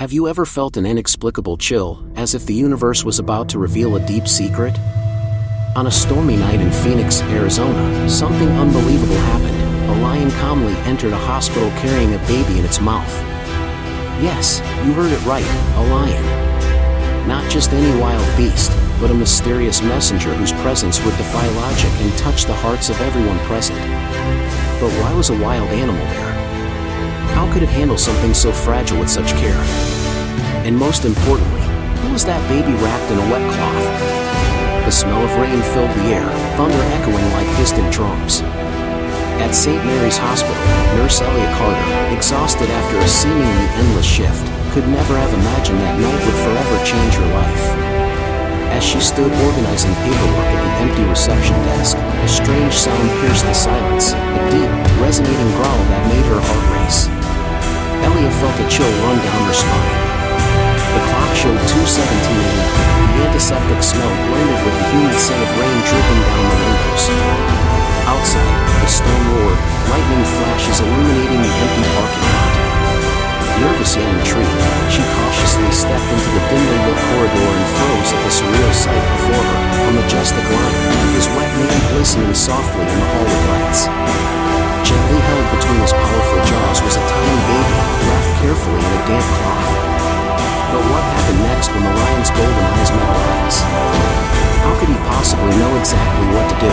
Have you ever felt an inexplicable chill, as if the universe was about to reveal a deep secret? On a stormy night in Phoenix, Arizona, something unbelievable happened. A lion calmly entered a hospital carrying a baby in its mouth. Yes, you heard it right, a lion. Not just any wild beast, but a mysterious messenger whose presence would defy logic and touch the hearts of everyone present. But why was a wild animal there? How could it handle something so fragile with such care? And most importantly, who was that baby wrapped in a wet cloth? The smell of rain filled the air, thunder echoing like distant drums. At St. Mary's Hospital, Nurse Elia Carter, exhausted after a seemingly endless shift, could never have imagined that night would forever change her life. As she stood organizing paperwork at the empty reception desk, a strange sound pierced the silence, a deep, resonating growl that made her heart race. Elia felt a chill run down her spine. The clock showed 2:17 a.m. The antiseptic smell blended with the humid scent of rain dripping down the windows. Outside, the storm roared, lightning flashes illuminating the empty parking lot. Nervous yet intrigued, she cautiously stepped into the dimly lit corridor and froze at the surreal sight before her, a majestic lion, his wet mane glistening softly in the hall of lights. Gently held between his powerful jaws was a tiny baby, wrapped carefully in a damp cloth. But what happened next when the lion's golden eyes met her eyes? How could he possibly know exactly what to do?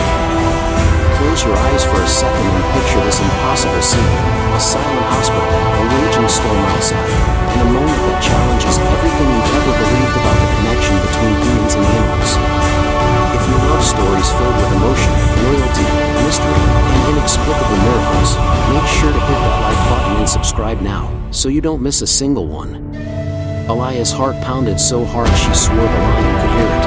Close your eyes for a second and picture this impossible scene. A silent hospital, a raging storm outside, and a moment that challenges everything you've ever believed about the connection between humans and animals. If you love stories filled with emotion, loyalty, mystery, and inexplicable miracles, make sure to hit that like button and subscribe now, so you don't miss a single one. Elia's heart pounded so hard she swore the lion could hear it.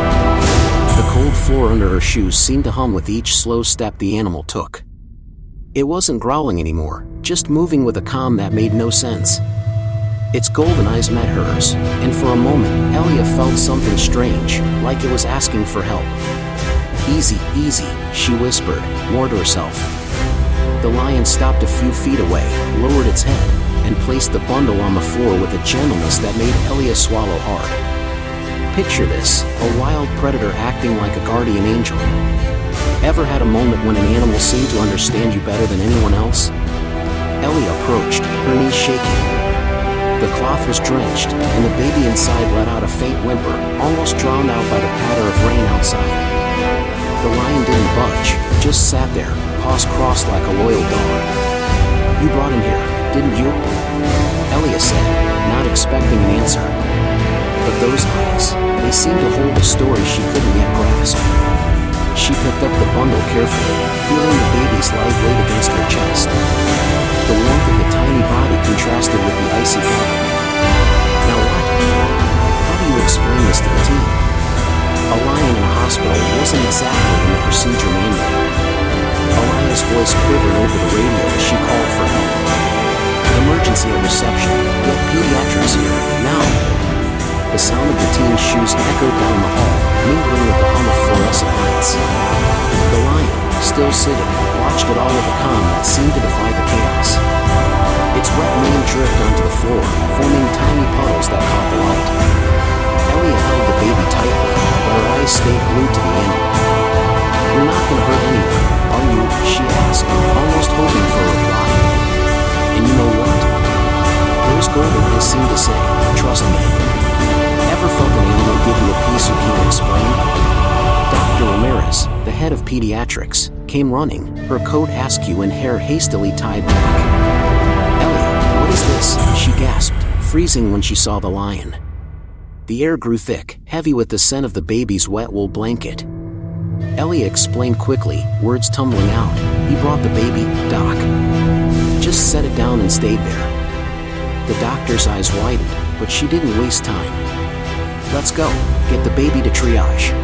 The cold floor under her shoes seemed to hum with each slow step the animal took. It wasn't growling anymore, just moving with a calm that made no sense. Its golden eyes met hers, and for a moment, Elia felt something strange, like it was asking for help. "Easy, easy," she whispered, more to herself. The lion stopped a few feet away, lowered its head, and placed the bundle on the floor with a gentleness that made Elia swallow hard. Picture this, a wild predator acting like a guardian angel. Ever had a moment when an animal seemed to understand you better than anyone else? Elia approached, her knees shaking. The cloth was drenched, and the baby inside let out a faint whimper, almost drowned out by the patter of rain outside. The lion didn't budge, just sat there, paws crossed like a loyal dog. "You brought him here, didn't you?" Elia said, not expecting an answer. But those eyes, they seemed to hold a story she couldn't yet grasp. She picked up the bundle carefully, feeling the baby's light weight against her chest. The warmth of the tiny body contrasted with the icy ground. Now what? How do you explain this to the team? A lion in a hospital wasn't exactly in the procedure manual. Elia's voice quivered over the radio as she called for help. "Emergency at reception. Get pediatrics here, now." The sound of the teen's shoes echoed down the hall, mingling with the hum of fluorescent lights. The lion, still sitting, watched it all with a calm that seemed to defy the chaos. Its wet mane dripped onto the floor, forming tiny puddles that caught the light. Elia held the baby tightly, but her eyes stayed glued to the animal. "You're not going to hurt anyone, are you?" she asked, almost hoping for a reply. And you know what? Those golden eyes seemed to say, "Trust me." Ever felt an animal give you a piece you can't explain? Dr. Ramirez, the head of pediatrics, came running, her coat askew and hair hastily tied back. "Elia, what is this?" she gasped, freezing when she saw the lion. The air grew thick, heavy with the scent of the baby's wet wool blanket. Elia explained quickly, words tumbling out. "He brought the baby, Doc. Just set it down and stayed there." The doctor's eyes widened, but she didn't waste time. "Let's go, get the baby to triage.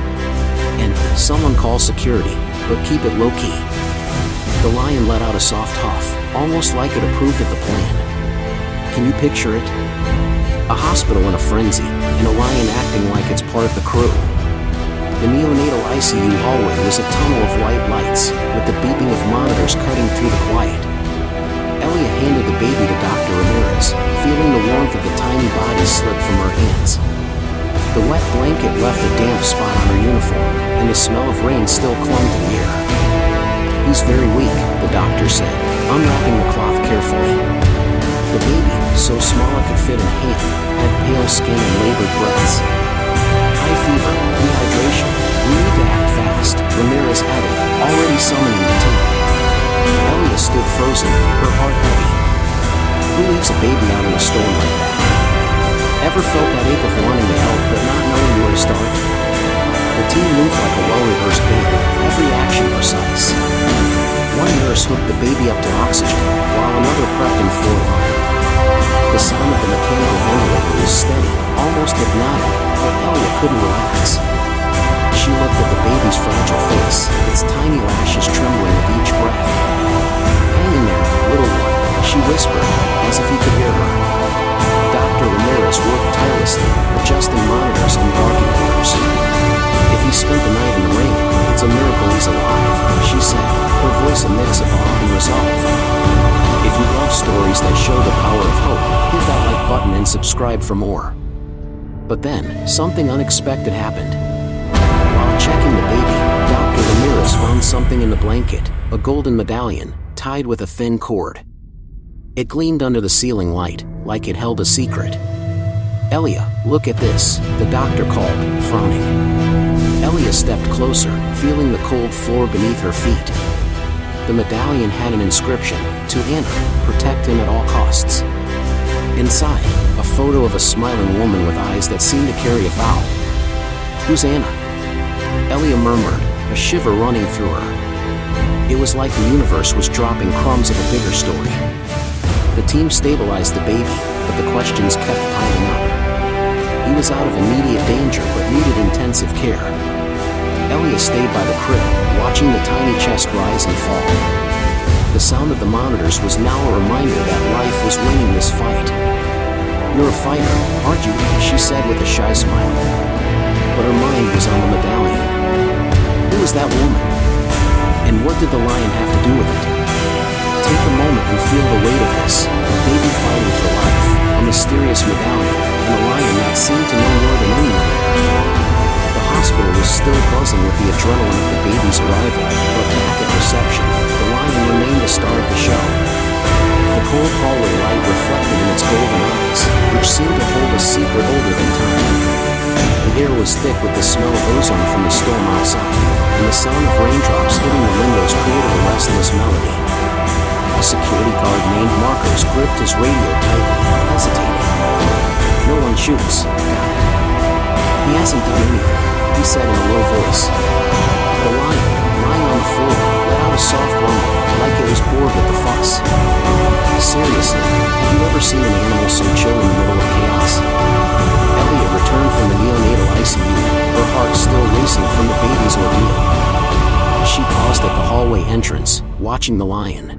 And someone call security, but keep it low-key." The lion let out a soft huff, almost like it approved of the plan. Can you picture it? A hospital in a frenzy, and a lion acting like it's part of the crew. The neonatal ICU hallway was a tunnel of white lights, with the beeping of monitors cutting through the quiet. Elia handed the baby to Dr. Ramirez, feeling the warmth of the tiny body slip from her hands. The wet blanket left a damp spot on her uniform, and the smell of rain still clung to the air. "He's very weak," the doctor said, unwrapping the cloth carefully. The baby, so small it could fit in a hand, had pale skin and labored breaths. "High fever, dehydration. We need to act fast," Ramirez added, already summoning the team. Elia stood frozen, her heart heavy. Who leaves a baby out in a storm like that? Ever felt that ache of wanting to help but not knowing where to start? The team moved like a well-rehearsed band, every action precise. One nurse hooked the baby up to oxygen, while another prepped him for life. The sound of the mechanical ventilator was steady, almost hypnotic, but Elia couldn't relax. She looked at the baby's fragile face, its tiny lashes trembling with each breath. "Hang in there, little one," she whispered, as if he could hear her. Dr. Ramirez worked tirelessly, adjusting monitors and barking orders. "If he spent the night in the rain, it's a miracle he's alive," she said, her voice a mix of awe and resolve. If you love stories that show the power of hope, hit that like button and subscribe for more. But then, something unexpected happened. While checking the baby, Dr. Ramirez found something in the blanket, a golden medallion, tied with a thin cord. It gleamed under the ceiling light, like it held a secret. "Elia, look at this," the doctor called, frowning. Elia stepped closer, feeling the cold floor beneath her feet. The medallion had an inscription, "To Anna, protect him at all costs." Inside, a photo of a smiling woman with eyes that seemed to carry a vow. "Who's Anna?" Elia murmured, a shiver running through her. It was like the universe was dropping crumbs of a bigger story. The team stabilized the baby, but the questions kept piling up. He was out of immediate danger but needed intensive care. Elia stayed by the crib, watching the tiny chest rise and fall. The sound of the monitors was now a reminder that life was winning this fight. "You're a fighter, aren't you?" she said with a shy smile. But her mind was on the medallion. Who was that woman? And what did the lion have to do with it? Take a moment and feel the weight of this, a baby fighting for life, a mysterious medallion, and a lion that seemed to know more than anyone there. The hospital was still buzzing with the adrenaline of the baby's arrival, but back at reception, the lion remained the star of the show. The cold hallway light reflected in its golden eyes, which seemed to hold a secret older than time. The air was thick with the smell of ozone from the storm outside, and the sound of raindrops hitting the windows created a restless melody. A security guard named Marcos gripped his radio tightly, hesitating. "No one shoots, got it. He hasn't done anything," he said in a low voice. The lion, lying on the floor, let out a soft rumble, like it was bored with the fuss. "Seriously, have you ever seen an animal so chill in the middle of chaos?" Elia returned from the neonatal ICU, her heart still racing from the baby's ordeal. She paused at the hallway entrance, watching the lion.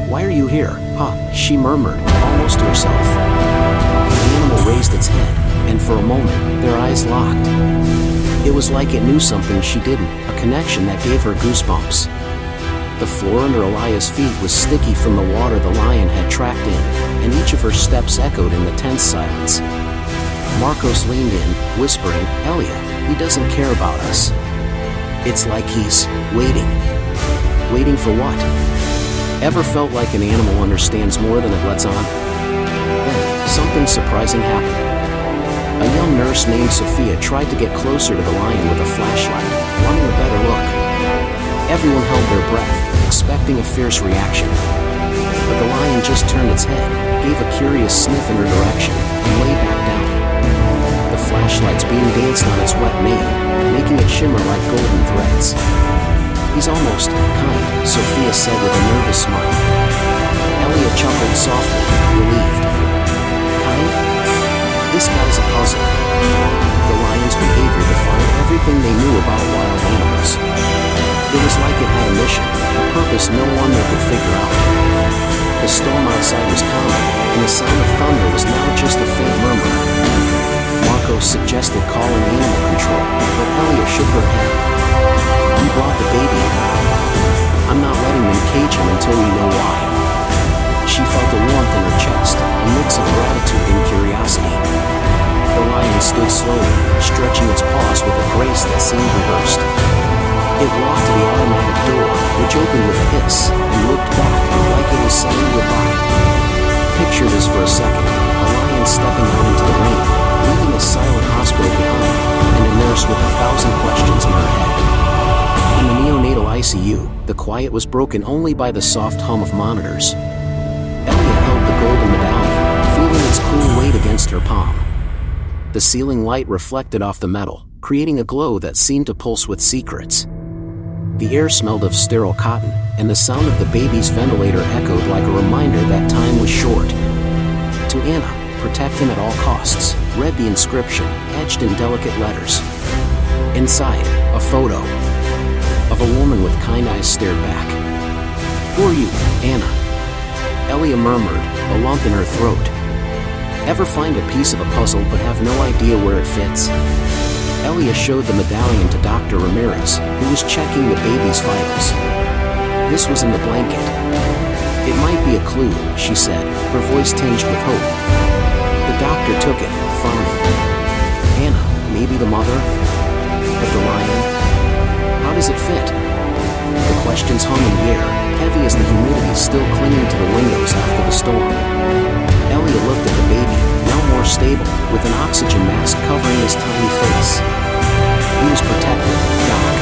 "Why are you here, huh?" she murmured, almost to herself. The animal raised its head, and for a moment, their eyes locked. It was like it knew something she didn't, a connection that gave her goosebumps. The floor under Elia's feet was sticky from the water the lion had tracked in, and each of her steps echoed in the tense silence. Marcos leaned in, whispering, "Elia, he doesn't care about us." It's like he's waiting. Waiting for what? Ever felt like an animal understands more than it lets on? Then, something surprising happened. A young nurse named Sophia tried to get closer to the lion with a flashlight, wanting a better look. Everyone held their breath, expecting a fierce reaction. But the lion just turned its head, gave a curious sniff in her direction, and lay back down. The flashlight's beam danced on its wet mane, making it shimmer like golden threads. "He's almost kind," Sophia said with a nervous smile. Elia chuckled softly, relieved. "Kind? This guy's a puzzle." The lion's behavior defied everything they knew about wild animals. It was like it had a mission, a purpose no one there could figure out. The storm outside was calming, and the sound of thunder was now just a faint murmur. Marcos suggested calling animal control, but Elia shook her head. "We brought the baby in. I'm not letting them cage him until we know why." felt a warmth in her chest, a mix of gratitude and curiosity. The lion stood slowly, stretching its paws with a grace that seemed rehearsed. It walked to the automatic door, which opened with a hiss, and looked back like it was saying goodbye. Picture this for a second, a lion stepping out into the rain, leaving a silent hospital behind, and a nurse with 1,000 questions in her head. In the neonatal ICU, the quiet was broken only by the soft hum of monitors. Elia held the golden medallion, feeling its cool weight against her palm. The ceiling light reflected off the metal, creating a glow that seemed to pulse with secrets. The air smelled of sterile cotton, and the sound of the baby's ventilator echoed like a reminder that time was short. To Anna, "Protect him at all costs," read the inscription, etched in delicate letters. Inside, a photo of a woman with kind eyes stared back. "Who are you, Anna?" Elia murmured, a lump in her throat. Ever find a piece of a puzzle but have no idea where it fits? Elia showed the medallion to Dr. Ramirez, who was checking the baby's vitals. This was in the blanket. "It might be a clue," she said, her voice tinged with hope. The doctor took it, frowning. "Anna, maybe the mother? But the lion? How does it fit?" The questions hung in the air, heavy as the humidity still clinging to the windows after the storm. Elia looked at the baby, now more stable, with an oxygen mask covering his tiny face. He was protected, Doc.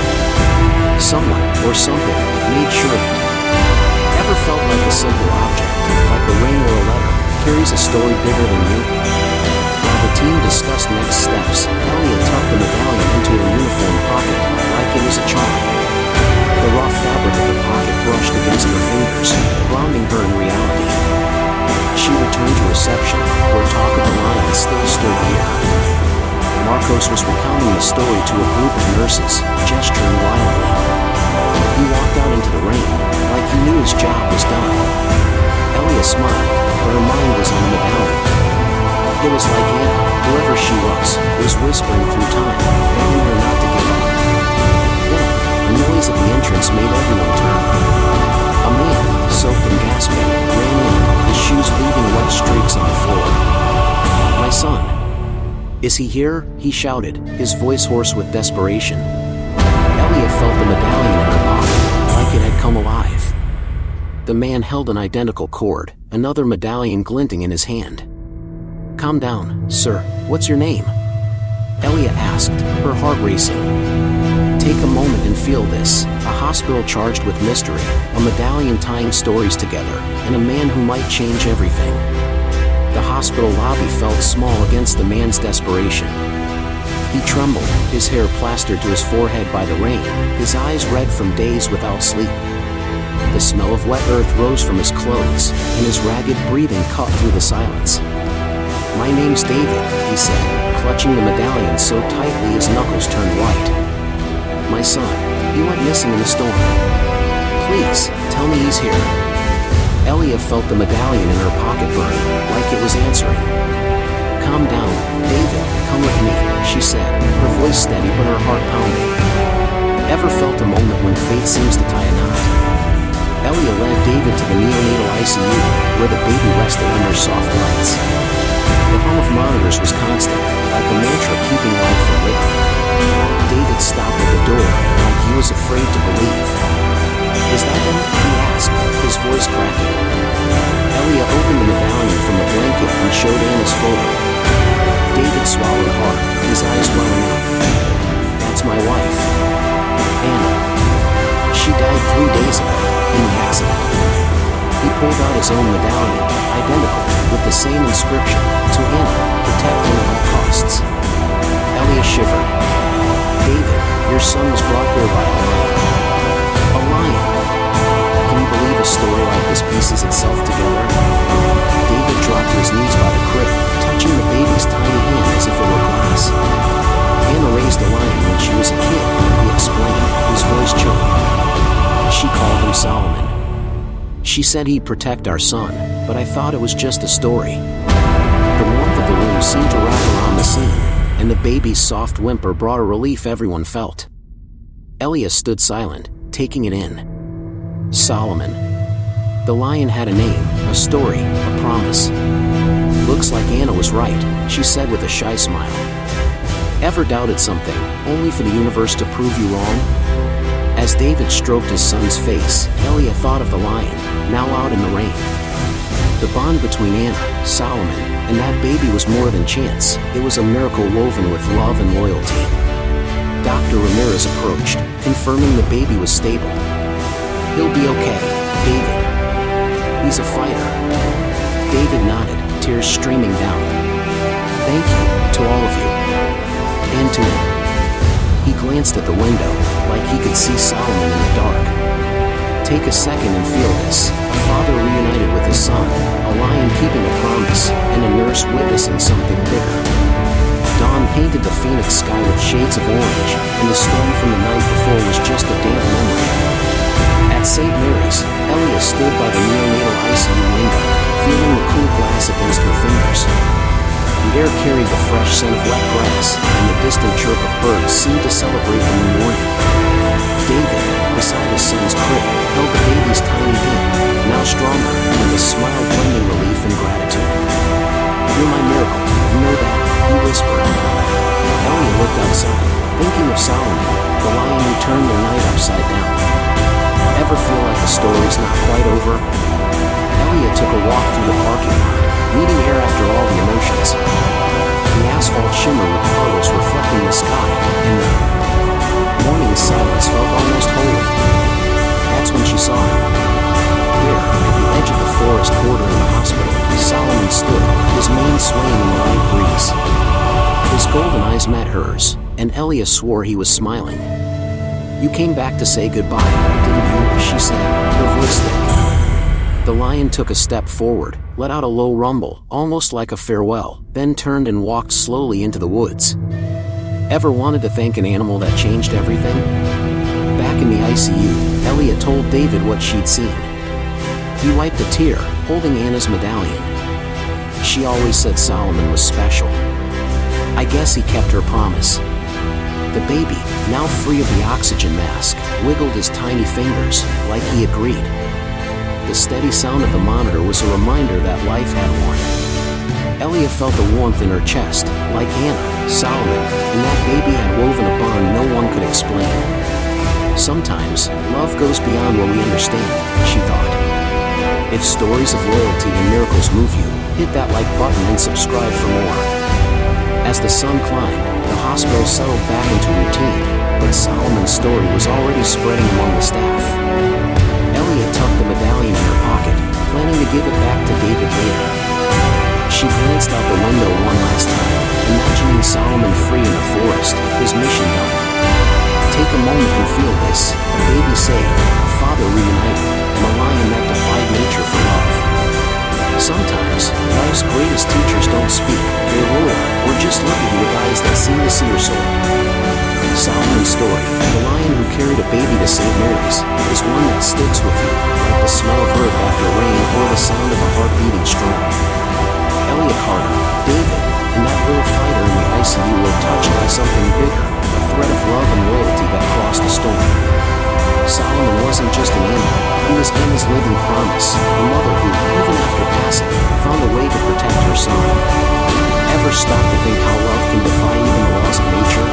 Someone, or something, made sure of it. Ever felt like a simple object, like a ring or a letter, carries a story bigger than you? While the team discussed next steps, Elia tucked the medallion into her uniform pocket, like it was a charm. The rough fabric of the pocket brushed against her fingers, grounding her in reality. She returned to reception, where talk of the lion still stirred the air. Marcos was recounting the story to a group of nurses, gesturing wildly. He walked out into the rain, like he knew his job was done. Elia smiled, but her mind was on the medallion. It was like Anna, whoever she was whispering through time, begging her not to give up. Then, a noise at the entrance made everyone turn. A man, soaked and gasping, ran in, his shoes leaving wet streaks on the floor. "My son. Is he here?" he shouted, his voice hoarse with desperation. Elia felt the medallion in her pocket, like it had come alive. The man held an identical cord, another medallion glinting in his hand. "Calm down, sir. What's your name?" Elia asked, her heart racing. "Take a moment and feel this, a hospital charged with mystery, a medallion tying stories together, and a man who might change everything." The hospital lobby felt small against the man's desperation. He trembled, his hair plastered to his forehead by the rain, his eyes red from days without sleep. The smell of wet earth rose from his clothes, and his ragged breathing cut through the silence. "My name's David," he said, clutching the medallion so tightly his knuckles turned white. "My son, he went missing in the storm. Please, tell me he's here." Elia felt the medallion in her pocket burn, like it was answering. "Calm down, David, come with me," she said, her voice steady but her heart pounding. Ever felt a moment when fate seems to tie a knot? Elia led David to the neonatal ICU, where the baby rested under soft lights. The hum of monitors was constant, like a mantra keeping life in rhythm. David stopped at the door, like he was afraid to believe. "Is that him?" he asked, his voice cracking. Elia opened the medallion from the blanket and showed Anna's photo. David swallowed hard, his eyes welling up. "That's my wife, Anna. She died 3 days ago, in the accident." He pulled out his own medallion, identical, with the same inscription, "To Anna, protect him at all costs." Elia shivered. "David, your son was brought here by a lion." "A lion? Can you believe a story like this pieces itself together?" David dropped to his knees by the crib, touching the baby's tiny hand as if it were glass. "Anna raised a lion when she was a kid," he explained, his voice choking. "She called him Solomon. She said he'd protect our son, but I thought it was just a story." The warmth of the room seemed to wrap around the scene, and the baby's soft whimper brought a relief everyone felt. Elia stood silent, taking it in. Solomon. The lion had a name, a story, a promise. "Looks like Anna was right," she said with a shy smile. Ever doubted something, only for the universe to prove you wrong? As David stroked his son's face, Elia thought of the lion, now out in the rain. The bond between Anna, Solomon, and that baby was more than chance. It was a miracle woven with love and loyalty. Dr. Ramirez approached, confirming the baby was stable. "He'll be okay, David. He's a fighter." David nodded, tears streaming down. "Thank you, to all of you. And to him." He glanced at the window, like he could see Solomon in the dark. Take a second and feel this: a father reunited with his son, a lion keeping a promise, and a nurse witnessing something bigger. Dawn painted the Phoenix sky with shades of orange, and the storm from the night before was just a damp memory. At St. Mary's, Elia stood by the neonatal ICU window, feeling the cool glass against her fingers. The air carried the fresh scent of wet grass, and the distant chirp of birds seemed to celebrate the new morning. David, beside his son's crib, held the baby's tiny hand, now stronger, with a smile blending relief and gratitude. "You're my miracle, you know that," he whispered. Elia looked outside, thinking of Solomon, the lion who turned their night upside down. Ever feel like the story's not quite over? Elia took a walk through the parking lot, needing air after all the emotions. The asphalt shimmered with puddles reflecting the sky, and the morning silence felt almost holy. That's when she saw him. There, at the edge of the forest bordering the hospital, Solomon stood, his mane swaying in the light breeze. His golden eyes met hers, and Elia swore he was smiling. "You came back to say goodbye, didn't you?" she said, her voice thick. The lion took a step forward, let out a low rumble, almost like a farewell, then turned and walked slowly into the woods. Ever wanted to thank an animal that changed everything? Back in the ICU, Elia told David what she'd seen. He wiped a tear, holding Anna's medallion. She always said Solomon was special. I guess he kept her promise. The baby, now free of the oxygen mask, wiggled his tiny fingers, like he agreed. The steady sound of the monitor was a reminder that life had one. Elia felt the warmth in her chest, like Anna, Solomon, and that baby had woven a bond no one could explain. Sometimes, love goes beyond what we understand, she thought. If stories of loyalty and miracles move you, hit that like button and subscribe for more. As the sun climbed, the hospital settled back into routine, but Solomon's story was already spreading among the staff. Elia tucked the medallion in her pocket, planning to give it back to David later. She glanced out the window one last time, imagining Solomon free in the forest, his mission done. Take a moment and feel this: a baby saved, a father reunited, and a lion that defied nature for love. Sometimes, life's greatest teachers don't speak, they roar, or just look at you with eyes that seem to see your soul. Solomon's story, the lion who carried a baby to St. Mary's, is one that sticks with you, like the smell of earth after rain or the sound of a heart beating strong. Elia Carter, David, and that little fighter in the ICU were touched by something bigger, a thread of love and loyalty that crossed the storm. Solomon wasn't just an animal, he was Anna's living promise, a mother who, even after passing, found a way to protect her son. Ever stop to think how love can defy even the laws of nature?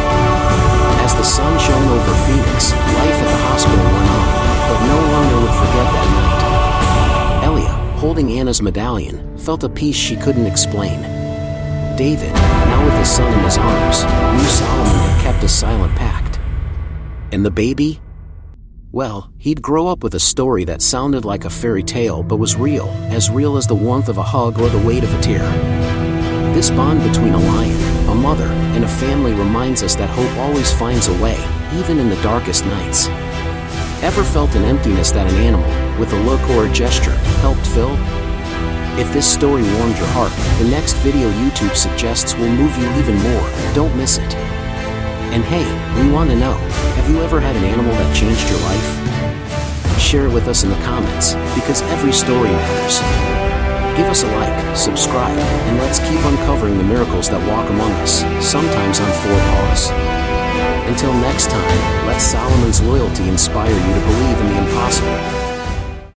As the sun shone over Phoenix, life at the hospital went on, but no longer would forget that night. Elia, holding Anna's medallion, felt a peace she couldn't explain. David, now with his son in his arms, knew Solomon had kept a silent pact. And the baby? Well, he'd grow up with a story that sounded like a fairy tale but was real as the warmth of a hug or the weight of a tear. This bond between a lion, a mother, and a family reminds us that hope always finds a way, even in the darkest nights. Ever felt an emptiness that an animal, with a look or a gesture, helped fill? If this story warmed your heart, the next video YouTube suggests will move you even more. Don't miss it. And hey, we want to know, have you ever had an animal that changed your life? Share it with us in the comments, because every story matters. Give us a like, subscribe, and let's keep uncovering the miracles that walk among us, sometimes on four paws. Until next time, let Solomon's loyalty inspire you to believe in the impossible.